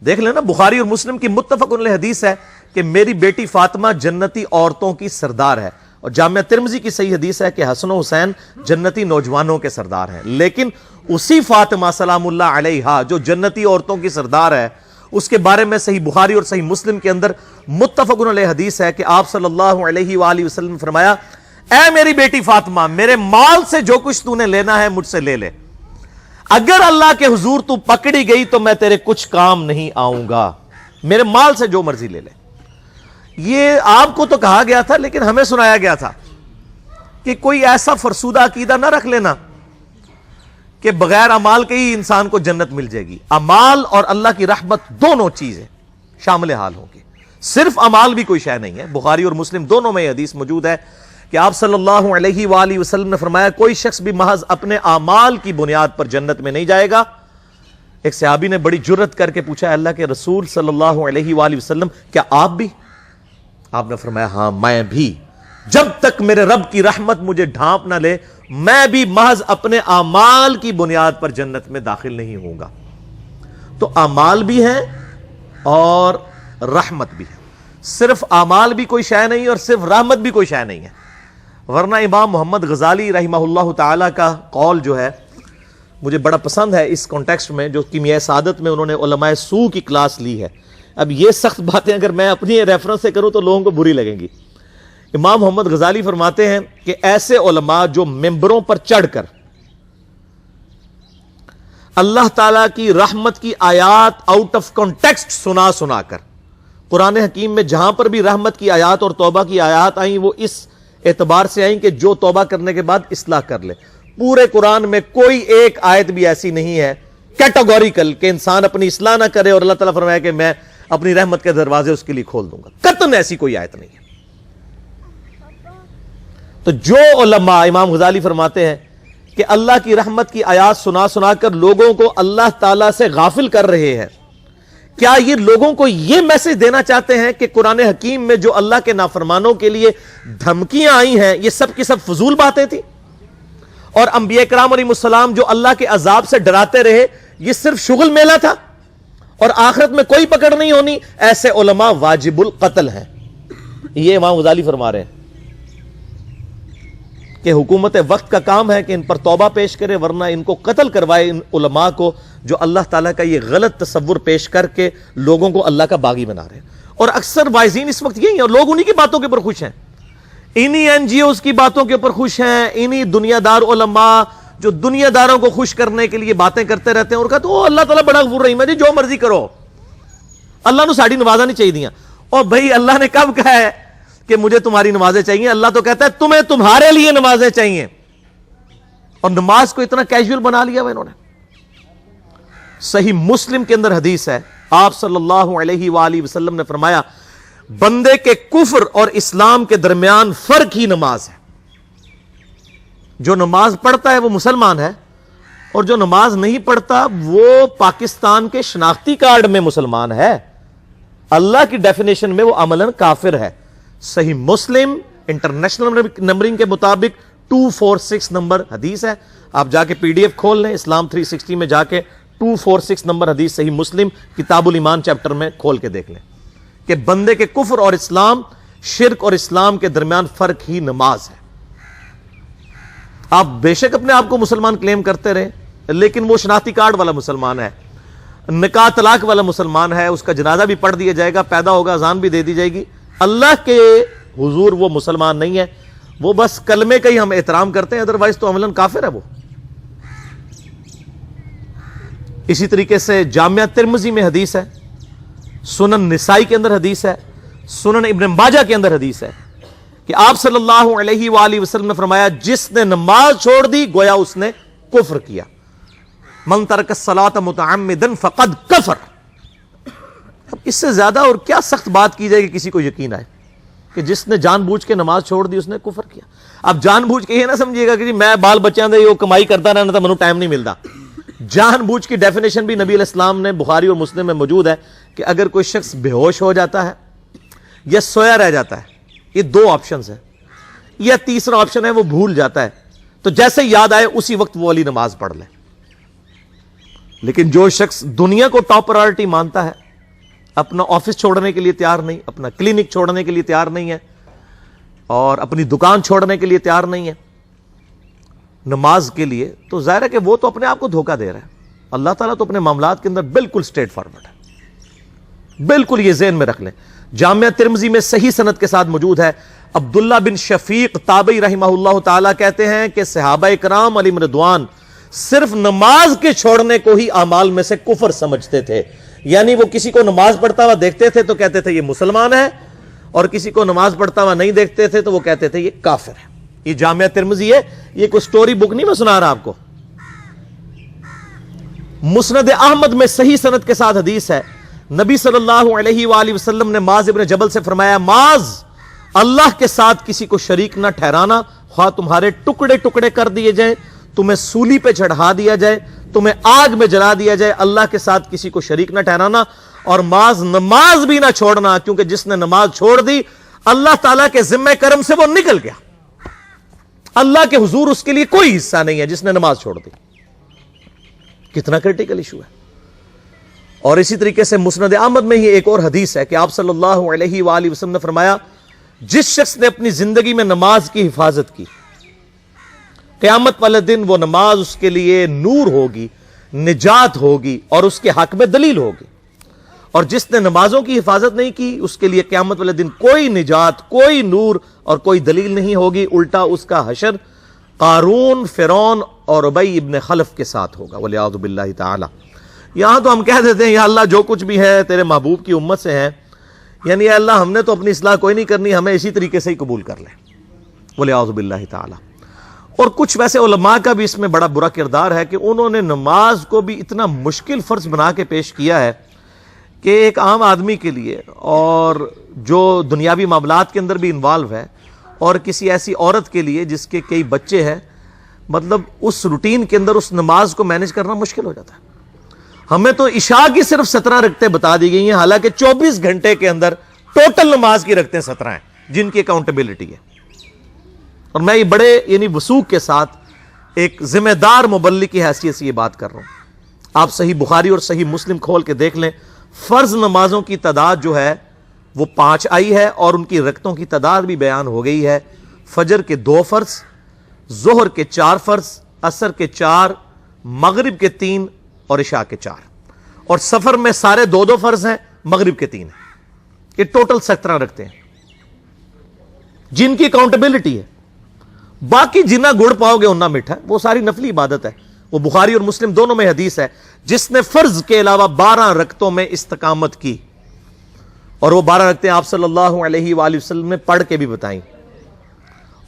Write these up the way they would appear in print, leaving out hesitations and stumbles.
دیکھ لینا بخاری اور مسلم کی متفق علیہ حدیث ہے کہ میری بیٹی فاطمہ جنتی عورتوں کی سردار ہے، اور جامعہ ترمذی کی صحیح حدیث ہے کہ حسن و حسین جنتی نوجوانوں کے سردار ہیں۔ لیکن اسی فاطمہ سلام اللہ علیہا جو جنتی عورتوں کی سردار ہے، اس کے بارے میں صحیح بخاری اور صحیح مسلم کے اندر متفق علیہ حدیث ہے کہ آپ صلی اللہ علیہ وآلہ وسلم نے فرمایا، اے میری بیٹی فاطمہ، میرے مال سے جو کچھ تو نے لینا ہے مجھ سے لے لے، اگر اللہ کے حضور تو پکڑی گئی تو میں تیرے کچھ کام نہیں آؤں گا، میرے مال سے جو مرضی لے لے۔ یہ آپ کو تو کہا گیا تھا، لیکن ہمیں سنایا گیا تھا کہ کوئی ایسا فرسودہ عقیدہ نہ رکھ لینا کہ بغیر اعمال کے ہی انسان کو جنت مل جائے گی۔ اعمال اور اللہ کی رحمت دونوں چیزیں شامل حال ہوں گی، صرف اعمال بھی کوئی شے نہیں ہے۔ بخاری اور مسلم دونوں میں یہ حدیث موجود ہے کہ آپ صلی اللہ علیہ وآلہ وسلم نے فرمایا، کوئی شخص بھی محض اپنے اعمال کی بنیاد پر جنت میں نہیں جائے گا۔ ایک صحابی نے بڑی جرت کر کے پوچھا، اللہ کے رسول صلی اللہ علیہ وآلہ وسلم، کیا آپ بھی؟ آپ نے فرمایا، ہاں میں بھی، جب تک میرے رب کی رحمت مجھے ڈھانپ نہ لے میں بھی محض اپنے اعمال کی بنیاد پر جنت میں داخل نہیں ہوں گا۔ تو اعمال بھی ہیں اور رحمت بھی ہے، صرف اعمال بھی کوئی شے نہیں اور صرف رحمت بھی کوئی شے نہیں ہے۔ ورنہ امام محمد غزالی رحمہ اللہ تعالی کا قول جو ہے مجھے بڑا پسند ہے اس کانٹیکسٹ میں، جو کیمیائے سعادت میں انہوں نے علماء سو کی کلاس لی ہے۔ اب یہ سخت باتیں اگر میں اپنی ریفرنس سے کروں تو لوگوں کو بری لگیں گی۔ امام محمد غزالی فرماتے ہیں کہ ایسے علماء جو ممبروں پر چڑھ کر اللہ تعالیٰ کی رحمت کی آیات آؤٹ آف کانٹیکسٹ سنا کر، قرآن حکیم میں جہاں پر بھی رحمت کی آیات اور توبہ کی آیات آئیں وہ اس اعتبار سے آئیں کہ جو توبہ کرنے کے بعد اصلاح کر لے۔ پورے قرآن میں کوئی ایک آیت بھی ایسی نہیں ہے کیٹیگوریکل کہ انسان اپنی اصلاح نہ کرے اور اللہ تعالیٰ فرمایا کہ میں اپنی رحمت کے دروازے اس کے لیے کھول دوں گا، قطعاً ایسی کوئی آیت نہیں ہے۔ تو جو علماء، امام غزالی فرماتے ہیں کہ اللہ کی رحمت کی آیات سنا کر لوگوں کو اللہ تعالیٰ سے غافل کر رہے ہیں، کیا یہ لوگوں کو یہ میسج دینا چاہتے ہیں کہ قرآن حکیم میں جو اللہ کے نافرمانوں کے لیے دھمکیاں آئی ہیں یہ سب کی سب فضول باتیں تھیں، اور انبیاء کرام علیہ السلام جو اللہ کے عذاب سے ڈراتے رہے یہ صرف شغل میلہ تھا اور آخرت میں کوئی پکڑ نہیں ہونی؟ ایسے علماء واجب القتل ہیں۔ یہ امام غزالی فرما رہے ہیں کہ حکومت وقت کا کام ہے کہ ان پر توبہ پیش کرے، ورنہ ان کو قتل کروائے، ان علماء کو جو اللہ تعالیٰ کا یہ غلط تصور پیش کر کے لوگوں کو اللہ کا باغی بنا رہے ہیں۔ اور اکثر وائزین اس وقت یہی ہیں اور لوگ انہی کی باتوں کے اوپر خوش ہیں، انہی این جی اوز کی باتوں کے اوپر خوش ہیں، انہی دنیا دار علماء جو دنیا داروں کو خوش کرنے کے لیے باتیں کرتے رہتے ہیں اور کہتے ہیں اللہ تعالیٰ بڑا غفور رحیم ہے جی، جو مرضی کرو، اللہ نے ساڑی نوازا نہیں چاہیے دیا۔ اور بھائی اللہ نے کب کہا ہے کہ مجھے تمہاری نمازیں چاہیے؟ اللہ تو کہتا ہے تمہیں تمہارے لیے نمازیں چاہیے، اور نماز کو اتنا کیجول بنا لیا وہ انہوں نے۔ صحیح مسلم کے اندر حدیث ہے، آپ صلی اللہ علیہ وآلہ وسلم نے فرمایا، بندے کے کفر اور اسلام کے درمیان فرق ہی نماز ہے۔ جو نماز پڑھتا ہے وہ مسلمان ہے، اور جو نماز نہیں پڑھتا وہ پاکستان کے شناختی کارڈ میں مسلمان ہے، اللہ کی ڈیفینیشن میں وہ عملاً کافر ہے۔ صحیح مسلم انٹرنیشنل نمبرنگ کے مطابق 246 نمبر حدیث ہے، آپ جا کے پی ڈی ایف کھول لیں، اسلام 360 میں جا کے 246 نمبر حدیث صحیح مسلم کتاب الایمان چیپٹر میں کھول کے دیکھ لیں کہ بندے کے کفر اور اسلام، شرک اور اسلام کے درمیان فرق ہی نماز ہے۔ آپ بے شک اپنے آپ کو مسلمان کلیم کرتے رہے، لیکن وہ شناختی کارڈ والا مسلمان ہے، نکاح طلاق والا مسلمان ہے، اس کا جنازہ بھی پڑھ دیا جائے گا، پیدا ہوگا اذان بھی دے دی جائے گی، اللہ کے حضور وہ مسلمان نہیں ہے، وہ بس کلمے کا ہی ہم احترام کرتے ہیں، ادروائز تو عملاً کافر ہے وہ۔ اسی طریقے سے جامعہ ترمذی میں حدیث ہے، سنن نسائی کے اندر حدیث ہے، سنن ابن ماجہ کے اندر حدیث ہے کہ آپ صلی اللہ علیہ وآلہ وسلم نے فرمایا، جس نے نماز چھوڑ دی گویا اس نے کفر کیا، من ترک الصلاۃ متعمدا فقد کفر۔ اب اس سے زیادہ اور کیا سخت بات کی جائے کہ کسی کو یقین آئے کہ جس نے جان بوجھ کے نماز چھوڑ دی اس نے کفر کیا۔ اب جان بوجھ کے یہ نہ سمجھیے گا کہ جی میں بال بچیاں دے کمائی کرتا رہنا تھا، منو ٹائم نہیں ملتا۔ جان بوجھ کی ڈیفینیشن بھی نبی علیہ السلام نے بخاری اور مسلم میں موجود ہے کہ اگر کوئی شخص بے ہوش ہو جاتا ہے یا سویا رہ جاتا ہے، یہ دو آپشنز ہیں، یا تیسرا آپشن ہے وہ بھول جاتا ہے، تو جیسے یاد آئے اسی وقت وہ والی نماز پڑھ لے۔ لیکن جو شخص دنیا کو ٹاپ پرائرٹی مانتا ہے، اپنا آفس چھوڑنے کے لیے تیار نہیں، اپنا کلینک چھوڑنے کے لیے تیار نہیں ہے، اور اپنی دکان چھوڑنے کے لیے تیار نہیں ہے نماز کے لیے، تو ظاہر ہے کہ وہ تو اپنے آپ کو دھوکہ دے رہا ہے۔ اللہ تعالیٰ تو اپنے معاملات کے اندر بالکل اسٹریٹ فارورڈ ہے، بالکل یہ ذہن میں رکھ لیں۔ جامعہ ترمذی میں صحیح سند کے ساتھ موجود ہے، عبداللہ بن شفیق تابعی رحمہ اللہ تعالیٰ کہتے ہیں کہ صحابہ اکرام علیہم رضوان صرف نماز کے چھوڑنے کو ہی اعمال میں سے کفر سمجھتے تھے، یعنی وہ کسی کو نماز پڑھتا ہوا دیکھتے تھے تو کہتے تھے یہ مسلمان ہے، اور کسی کو نماز پڑھتا ہوا نہیں دیکھتے تھے تو وہ کہتے تھے یہ کافر ہے۔ یہ جامعہ ترمذی ہے، یہ کوئی سٹوری بک نہیں میں سنا رہا آپ کو۔ مسند احمد میں صحیح سند کے ساتھ حدیث ہے، نبی صلی اللہ علیہ وآلہ وسلم نے معاذ ابن جبل سے فرمایا، معاذ اللہ کے ساتھ کسی کو شریک نہ ٹھہرانا، خواہ تمہارے ٹکڑے ٹکڑے کر دیے جائیں، تمہیں سولی پہ چڑھا دیا جائے، تمہیں آگ میں جلا دیا جائے، اللہ کے ساتھ کسی کو شریک نہ ٹھہرانا، اور معاذ نماز بھی نہ چھوڑنا، کیونکہ جس نے نماز چھوڑ دی اللہ تعالیٰ کے ذمہ کرم سے وہ نکل گیا، اللہ کے حضور اس کے لیے کوئی حصہ نہیں ہے جس نے نماز چھوڑ دی۔ کتنا کرٹیکل ایشو ہے۔ اور اسی طریقے سے مسند احمد میں ہی ایک اور حدیث ہے کہ آپ صلی اللہ علیہ وآلہ وسلم نے فرمایا، جس شخص نے اپنی زندگی میں نماز کی حفاظت کی، قیامت والے دن وہ نماز اس کے لیے نور ہوگی، نجات ہوگی، اور اس کے حق میں دلیل ہوگی، اور جس نے نمازوں کی حفاظت نہیں کی اس کے لیے قیامت والے دن کوئی نجات، کوئی نور اور کوئی دلیل نہیں ہوگی، الٹا اس کا حشر قارون، فرعون اور ابی ابن خلف کے ساتھ ہوگا، والعیاذ باللہ تعالی۔ یہاں تو ہم کہہ دیتے ہیں یا اللہ جو کچھ بھی ہے تیرے محبوب کی امت سے ہے، یعنی یا اللہ ہم نے تو اپنی اصلاح کوئی نہیں کرنی، ہمیں اسی طریقے سے ہی قبول کر لے، والعیاذ باللہ تعالی۔ اور کچھ ویسے علماء کا بھی اس میں بڑا برا کردار ہے کہ انہوں نے نماز کو بھی اتنا مشکل فرض بنا کے پیش کیا ہے کہ ایک عام آدمی کے لیے، اور جو دنیاوی معاملات کے اندر بھی انوالو ہے، اور کسی ایسی عورت کے لیے جس کے کئی بچے ہیں، مطلب اس روٹین کے اندر اس نماز کو مینج کرنا مشکل ہو جاتا ہے۔ ہمیں تو عشاء کی صرف 17 رکعتیں بتا دی گئی ہیں، حالانکہ 24 گھنٹے کے اندر ٹوٹل نماز کی رکعتیں 17 ہیں جن کی اکاؤنٹیبلٹی ہے۔ اور میں یہ بڑے یعنی وثوق کے ساتھ ایک ذمہ دار مبلغ کی حیثیت سے یہ بات کر رہا ہوں۔ آپ صحیح بخاری اور صحیح مسلم کھول کے دیکھ لیں، فرض نمازوں کی تعداد جو ہے وہ 5 آئی ہے، اور ان کی رکعتوں کی تعداد بھی بیان ہو گئی ہے۔ فجر کے 2 فرض، ظہر کے 4 فرض، عصر کے 4، مغرب کے 3 اور عشاء کے 4، اور سفر میں سارے 2 فرض ہیں، مغرب کے 3 ہیں۔ یہ ٹوٹل 17 رکھتے ہیں جن کی اکاؤنٹیبلٹی ہے۔ باقی جنہ گڑ پاؤ گے انہ میٹھا، وہ ساری نفلی عبادت ہے۔ وہ بخاری اور مسلم دونوں میں حدیث ہے، جس نے فرض کے علاوہ 12 رکعتوں میں استقامت کی، اور وہ 12 رکعتیں آپ صلی اللہ علیہ وآلہ وسلم نے پڑھ کے بھی بتائیں،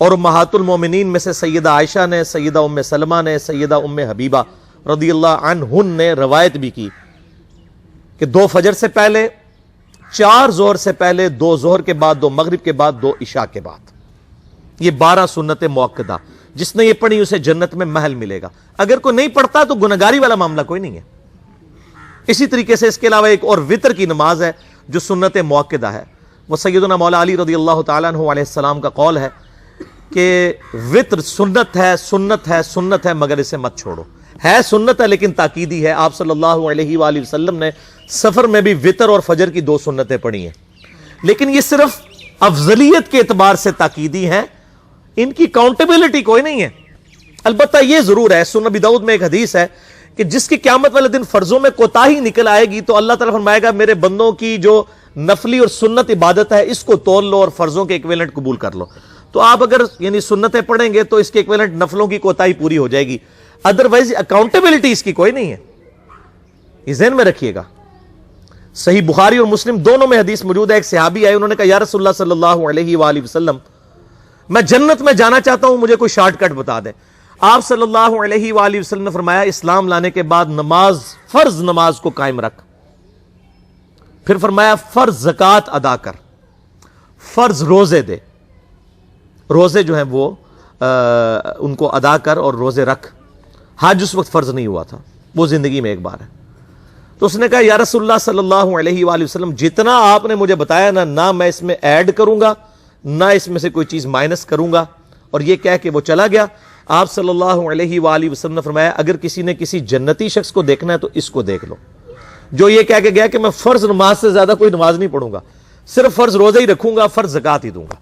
اور امہات المومنین میں سے سیدہ عائشہ نے، سیدہ ام سلمہ نے، سیدہ ام حبیبہ رضی اللہ عنہن نے روایت بھی کی کہ 2 فجر سے پہلے، 4 ظہر سے پہلے، 2 ظہر کے بعد، 2 مغرب کے بعد، 2 عشاء کے بعد، یہ 12 سنت موقدہ۔ جس نے یہ پڑھی اسے جنت میں محل ملے گا۔ اگر کوئی نہیں پڑھتا تو گنہگاری والا معاملہ کوئی نہیں ہے۔ اسی طریقے سے اس کے علاوہ ایک اور وطر کی نماز ہے جو سنت موقدہ ہے۔ وہ سیدنا مولا علی رضی اللہ تعالیٰ عنہ علیہ السلام کا قول ہے کہ وطر سنت ہے، سنت ہے، سنت ہے، مگر اسے مت چھوڑو۔ ہے سنت ہے لیکن تاکیدی ہے۔ آپ صلی اللہ علیہ وآلہ وسلم نے سفر میں بھی وطر اور فجر کی 2 سنتیں پڑھی ہیں، لیکن یہ صرف افضلیت کے اعتبار سے تاکیدی ہیں، ان کی کاؤنٹیبلٹی کوئی نہیں ہے۔ البتہ یہ ضرور ہے، سنن ابی داؤد میں ایک حدیث ہے کہ جس کی قیامت والے دن فرضوں میں کوتاہی نکل آئے گی تو اللہ تعالیٰ فرمائے گا میرے بندوں کی جو نفلی اور سنت عبادت ہے اس کو تول لو اور فرضوں کے ایکویلنٹ قبول کر لو۔ تو آپ اگر یعنی سنتیں پڑھیں گے تو اس کے ایکویلنٹ نفلوں کی کوتاہی پوری ہو جائے گی، ادروائز اکاؤنٹیبلٹی اس کی کوئی نہیں ہے، یہ ذہن میں رکھیے گا۔ صحیح بخاری اور مسلم دونوں میں حدیث موجود ہے، ایک صحابی آئے، انہوں نے کہا یا رسول اللہ صلی اللہ علیہ وآلہ وسلم میں جنت میں جانا چاہتا ہوں، مجھے کوئی شارٹ کٹ بتا دیں۔ آپ صلی اللہ علیہ وآلہ وسلم نے فرمایا اسلام لانے کے بعد نماز، فرض نماز کو قائم رکھ، پھر فرمایا فرض زکوٰۃ ادا کر، فرض روزے دے، روزے جو ہیں وہ ان کو ادا کر اور روزے رکھ۔ حج اس وقت فرض نہیں ہوا تھا، وہ زندگی میں ایک بار ہے۔ تو اس نے کہا یا رسول اللہ صلی اللہ علیہ وآلہ وسلم جتنا آپ نے مجھے بتایا نہ میں اس میں ایڈ کروں گا نہ اس میں سے کوئی چیز مائنس کروں گا، اور یہ کہہ کہ وہ چلا گیا۔ آپ صلی اللہ علیہ وآلہ وسلم نے فرمایا اگر کسی نے کسی جنتی شخص کو دیکھنا ہے تو اس کو دیکھ لو، جو یہ کہہ کے گیا کہ میں فرض نماز سے زیادہ کوئی نماز نہیں پڑھوں گا، صرف فرض روزہ ہی رکھوں گا، فرض زکات ہی دوں گا۔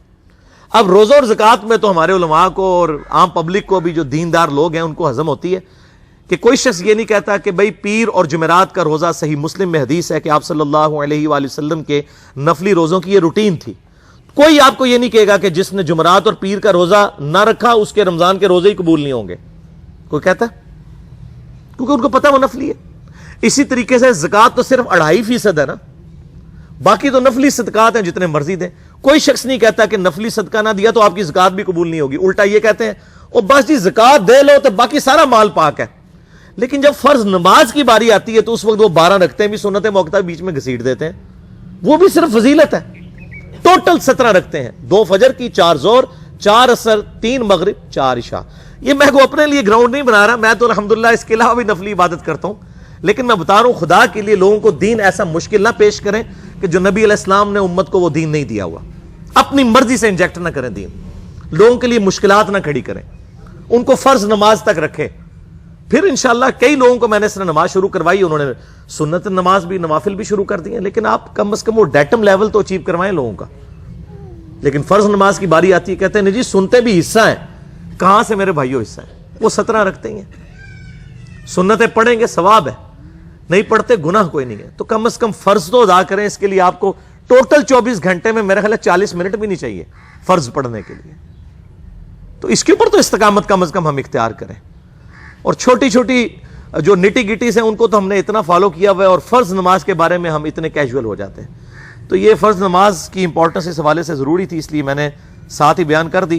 اب روزہ اور زکات میں تو ہمارے علماء کو اور عام پبلک کو بھی جو دیندار لوگ ہیں ان کو ہضم ہوتی ہے کہ کوئی شخص یہ نہیں کہتا کہ بھئی پیر اور جمعرات کا روزہ، صحیح مسلم میں حدیث ہے کہ آپ صلی اللہ علیہ وآلہ وسلم کے نفلی روزوں کی یہ روٹین تھی۔ کوئی آپ کو یہ نہیں کہے گا کہ جس نے جمعرات اور پیر کا روزہ نہ رکھا اس کے رمضان کے روزے ہی قبول نہیں ہوں گے، کوئی کہتا ہے؟ کیونکہ ان کو پتہ وہ نفلی ہے۔ اسی طریقے سے زکات تو صرف 2.5% ہے نا، باقی تو نفلی صدقات ہیں جتنے مرضی دیں۔ کوئی شخص نہیں کہتا کہ نفلی صدقہ نہ دیا تو آپ کی زکات بھی قبول نہیں ہوگی، الٹا یہ کہتے ہیں او بس جی زکات دے لو تو باقی سارا مال پاک ہے۔ لیکن جب فرض نماز کی باری آتی ہے تو اس وقت وہ 12 رکھتے ہیں بھی، سنت موقتہ بیچ میں گھسیٹ دیتے ہیں، وہ بھی صرف فضیلت ہے۔ ٹوٹل 17 رکھتے ہیں، 2 فجر کی، 4 ظہر، 4 عصر، 3 مغرب، 4 عشاء۔ یہ میں کو اپنے لیے گراؤنڈ نہیں بنا رہا، میں تو الحمدللہ اس کے علاوہ بھی نفلی عبادت کرتا ہوں، لیکن میں بتا رہا ہوں خدا کے لیے لوگوں کو دین ایسا مشکل نہ پیش کریں کہ جو نبی علیہ السلام نے امت کو وہ دین نہیں دیا ہوا۔ اپنی مرضی سے انجیکٹ نہ کریں دین، لوگوں کے لیے مشکلات نہ کھڑی کریں، ان کو فرض نماز تک رکھیں۔ پھر انشاءاللہ کئی لوگوں کو میں نے اس نے نماز شروع کروائی، انہوں نے سنت نماز بھی، نوافل بھی شروع کر دی ہیں، لیکن آپ کم از کم وہ ڈیٹم لیول تو اچیو کروائیں لوگوں کا۔ لیکن فرض نماز کی باری آتی ہے کہتے ہیں نہیں جی سنتے بھی حصہ ہیں، کہاں سے میرے بھائیوں حصہ ہے؟ وہ 17 رکھتے ہیں، سنتیں پڑھیں گے ثواب ہے، نہیں پڑھتے گناہ کوئی نہیں ہے۔ تو کم از کم فرض تو ادا کریں، اس کے لیے آپ کو ٹوٹل 24 گھنٹے میں میرا خیال ہے 40 منٹ بھی نہیں چاہیے فرض پڑھنے کے لیے۔ تو اس کے اوپر تو استقامت کم از کم ہم اختیار کریں، اور چھوٹی چھوٹی جو نٹی گٹیز ہیں ان کو تو ہم نے اتنا فالو کیا ہوا ہے، اور فرض نماز کے بارے میں ہم اتنے کیجول ہو جاتے ہیں۔ تو یہ فرض نماز کی امپورٹنس اس حوالے سے ضروری تھی، اس لیے میں نے ساتھ ہی بیان کر دی۔